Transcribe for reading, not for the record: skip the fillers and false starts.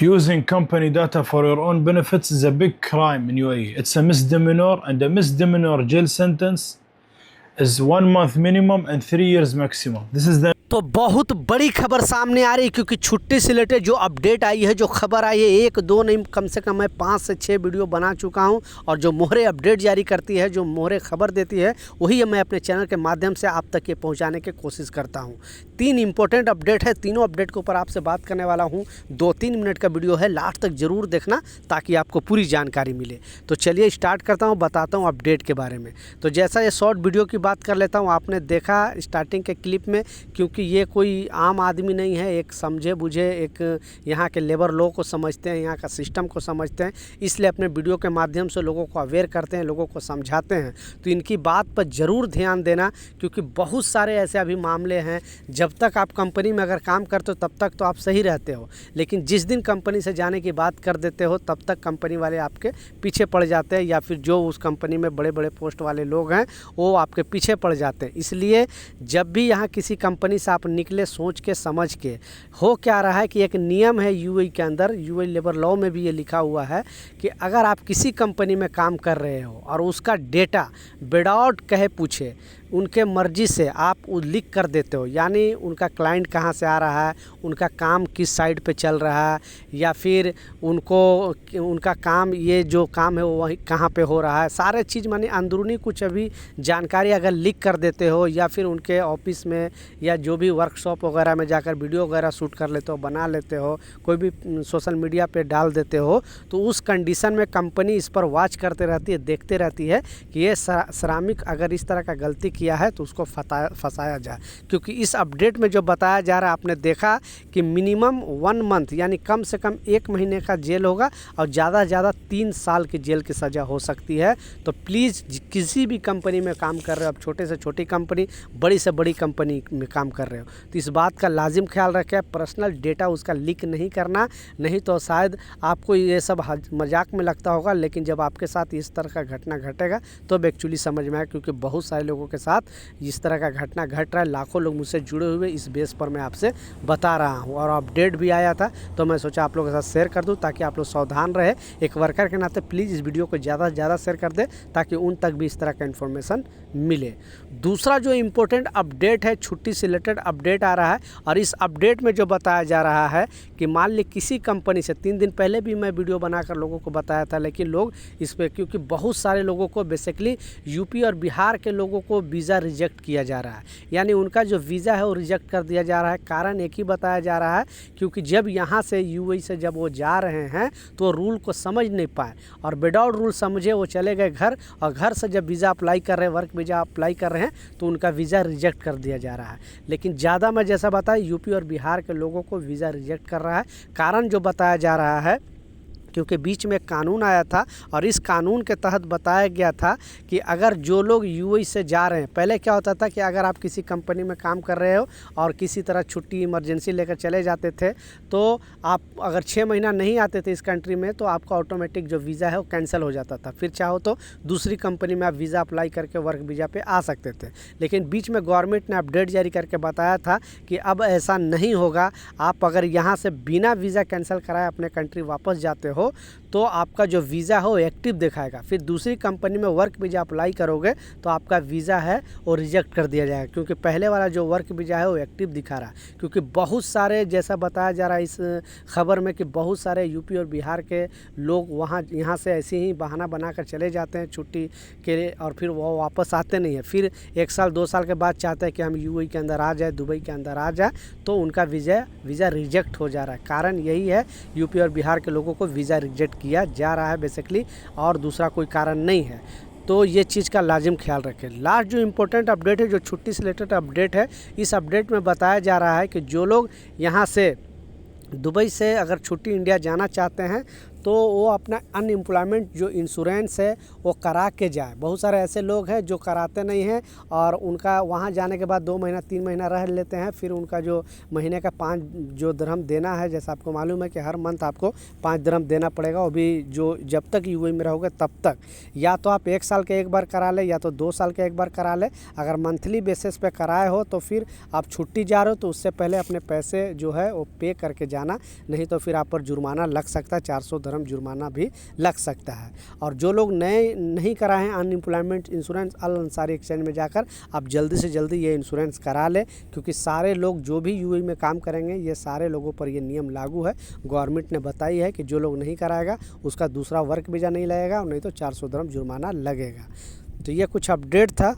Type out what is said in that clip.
Using company data for your own benefits is a big crime in UAE. It's a misdemeanor, and a misdemeanor jail sentence is 1 month minimum and 3 years maximum. This is the तो बहुत बड़ी खबर सामने आ रही है, क्योंकि छुट्टी से रिलेटेड जो अपडेट आई है, जो खबर आई है, एक दो नहीं, कम से कम मैं 5 से 6 वीडियो बना चुका हूं। और जो मोहरे अपडेट जारी करती है, जो मोहरे खबर देती है, वही मैं अपने चैनल के माध्यम से आप तक ये पहुंचाने की कोशिश करता हूं। 3 इंपॉर्टेंट अपडेट है, तीनों अपडेट के ऊपर आपसे बात करने वाला हूँ। 2-3 मिनट का वीडियो है, लास्ट तक ज़रूर देखना ताकि आपको पूरी जानकारी मिले। तो चलिए स्टार्ट करता हूँ, बताता हूँ अपडेट के बारे में। तो जैसा ये शॉर्ट वीडियो की बात कर लेता हूँ, आपने देखा स्टार्टिंग के क्लिप में, क्योंकि ये कोई आम आदमी नहीं है, एक समझे बुझे, एक यहाँ के लेबर लॉ को समझते हैं, यहाँ का सिस्टम को समझते हैं, इसलिए अपने वीडियो के माध्यम से लोगों को अवेयर करते हैं, लोगों को समझाते हैं। तो इनकी बात पर ज़रूर ध्यान देना, क्योंकि बहुत सारे ऐसे अभी मामले हैं, जब तक आप कंपनी में अगर काम करते हो तब तक तो आप सही रहते हो, लेकिन जिस दिन कंपनी से जाने की बात कर देते हो तब तक कंपनी वाले आपके पीछे पड़ जाते हैं, या फिर जो उस कंपनी में बड़े बड़े पोस्ट वाले लोग हैं वो आपके पीछे पड़ जाते हैं। इसलिए जब भी यहाँ किसी कंपनी से आप निकले, सोच के समझ के। हो क्या रहा है कि एक नियम है यूएई के अंदर, यूएई लेबर लॉ में भी ये लिखा हुआ है कि अगर आप किसी कंपनी में काम कर रहे हो और उसका डेटा विदाउट कहे पूछे, उनके मर्ज़ी से आप लिख कर देते हो, यानी उनका क्लाइंट कहाँ से आ रहा है, उनका काम किस साइड पे चल रहा है, या फिर उनका काम, ये जो काम है वो वही कहाँ पे हो रहा है, सारे चीज़ माने अंदरूनी कुछ अभी जानकारी अगर लिख कर देते हो, या फिर उनके ऑफिस में या जो भी वर्कशॉप वगैरह में जाकर वीडियो वगैरह शूट कर लेते हो, बना लेते हो, कोई भी सोशल मीडिया पे डाल देते हो, तो उस कंडीशन में कंपनी इस पर वॉच करते रहती है, देखते रहती है कि ये श्रमिक अगर इस तरह का गलती किया है तो उसको फंसाया जाए। क्योंकि इस अपडेट में जो बताया जा रहा है, आपने देखा कि मिनिमम 1 मंथ यानी कम से कम 1 महीने का जेल होगा, और ज़्यादा से ज़्यादा 3 साल की जेल की सज़ा हो सकती है। तो प्लीज़ किसी भी कंपनी में काम कर रहे हो, अब छोटे से छोटी कंपनी, बड़ी से बड़ी कंपनी में काम कर रहे हो, तो इस बात का लाजिम ख्याल रखें, पर्सनल डेटा उसका लीक नहीं करना। नहीं तो शायद आपको ये सब मजाक में लगता होगा, लेकिन जब आपके साथ इस तरह का घटना घटेगा तो एक्चुअली समझ में आए, क्योंकि बहुत सारे लोगों के साथ इस तरह का घटना घट रहा है। लाखों लोग मुझसे जुड़े हुए, इस बेस पर मैं आपसे बता रहा हूं। और अपडेट भी आया था तो मैं सोचा आप लोगों के साथ शेयर कर दूं, ताकि आप लोग सावधान रहे। एक वर्कर के नाते प्लीज़ इस वीडियो को ज़्यादा से ज़्यादा शेयर कर दें, ताकि उन तक भी इस तरह का इन्फॉर्मेशन मिले। दूसरा जो इम्पोर्टेंट अपडेट है, छुट्टी से रिलेटेड अपडेट आ रहा है, और इस अपडेट में जो बताया जा रहा है कि मान ली किसी कंपनी से, 3 दिन पहले भी मैं वीडियो बनाकर लोगों को बताया था, लेकिन लोग इस पर, क्योंकि बहुत सारे लोगों को बेसिकली यूपी और बिहार के लोगों को वीज़ा रिजेक्ट किया जा रहा है, यानी उनका जो वीज़ा है वो रिजेक्ट कर दिया जा रहा है। कारण एक ही बताया जा रहा है, क्योंकि जब यहाँ से यूएई से जब वो जा रहे हैं तो रूल को समझ नहीं पाए, और विदाउट रूल समझे वो चले गए घर, और घर से जब वीज़ा अप्लाई कर रहे हैं, वर्क वीज़ा अप्लाई कर रहे हैं, तो उनका वीज़ा रिजेक्ट कर दिया जा रहा है। लेकिन ज़्यादा मैं जैसा बताया, यूपी और बिहार के लोगों को वीज़ा रिजेक्ट कर रहा है। कारण जो बताया जा रहा है, क्योंकि बीच में कानून आया था, और इस कानून के तहत बताया गया था कि अगर जो लोग यूएई से जा रहे हैं, पहले क्या होता था कि अगर आप किसी कंपनी में काम कर रहे हो और किसी तरह छुट्टी इमरजेंसी लेकर चले जाते थे, तो आप अगर 6 महीना नहीं आते थे इस कंट्री में, तो आपका ऑटोमेटिक जो वीज़ा है वो कैंसिल हो जाता था। फिर चाहो तो दूसरी कंपनी में आप वीज़ा अप्लाई करके वर्क वीज़ा पे आ सकते थे। लेकिन बीच में गवर्नमेंट ने अपडेट जारी करके बताया था कि अब ऐसा नहीं होगा। आप अगर यहाँ से बिना वीज़ा कैंसिल कराए अपने कंट्री वापस जाते हो, तो आपका जो वीज़ा हो एक्टिव दिखाएगा। फिर दूसरी कंपनी में वर्क वीज़ा अप्लाई करोगे तो आपका वीज़ा है वो रिजेक्ट कर दिया जाएगा, क्योंकि पहले वाला जो वर्क वीज़ा है वो एक्टिव दिखा रहा है। क्योंकि बहुत सारे, जैसा बताया जा रहा है इस खबर में, कि बहुत सारे यूपी और बिहार के लोग यहाँ से ऐसे ही बहाना बनाकर चले जाते हैं छुट्टी के लिए, और फिर वो वापस आते नहीं है। फिर 1 साल 2 साल के बाद चाहते हैं कि हम यूएई के अंदर आ जाए, दुबई के अंदर आ जाए, तो उनका वीज़ा रिजेक्ट हो जा रहा है। कारण यही है, यूपी और बिहार के लोगों को वीज़ा रिजेक्ट किया जा रहा है बेसिकली, और दूसरा कोई कारण नहीं है। तो ये चीज़ का लाजिम ख्याल रखें। लास्ट जो इम्पोर्टेंट अपडेट है, जो छुट्टी से रिलेटेड अपडेट है, इस अपडेट में बताया जा रहा है कि जो लोग यहाँ से दुबई से अगर छुट्टी इंडिया जाना चाहते हैं, तो वो अपना अनएम्प्लॉयमेंट जो इंश्योरेंस है वो करा के जाए। बहुत सारे ऐसे लोग हैं जो कराते नहीं हैं और उनका वहाँ जाने के बाद 2 महीना 3 महीना रह लेते हैं, फिर उनका जो महीने का 5 जो दिरहम देना है, जैसा आपको मालूम है कि हर मंथ आपको 5 दिरहम देना पड़ेगा, वो भी जो जब तक यूएई में रहोगे तब तक। या तो आप 1 साल के एक बार करा ले या तो 2 साल के एक बार करा ले। अगर मंथली बेसिस पे कराए हो तो फिर आप छुट्टी जा रहे हो तो उससे पहले अपने पैसे जो है वो पे करके जाना, नहीं तो फिर आप पर जुर्माना लग सकता है, 400 दिरहम जुर्माना भी लग सकता है। और जो लोग नए नहीं कराए हैं अनएम्प्लॉयमेंट इंश्योरेंस, अल अंसारी एक्सचेंज में जाकर आप जल्दी से जल्दी ये इंश्योरेंस करा लें, क्योंकि सारे लोग जो भी यूएई में काम करेंगे ये सारे लोगों पर ये नियम लागू है। गवर्नमेंट ने बताई है कि जो लोग नहीं कराएगा उसका दूसरा वर्क वीज़ा नहीं लगेगा और नहीं तो 400 दिरहम जुर्माना लगेगा। तो ये कुछ अपडेट था।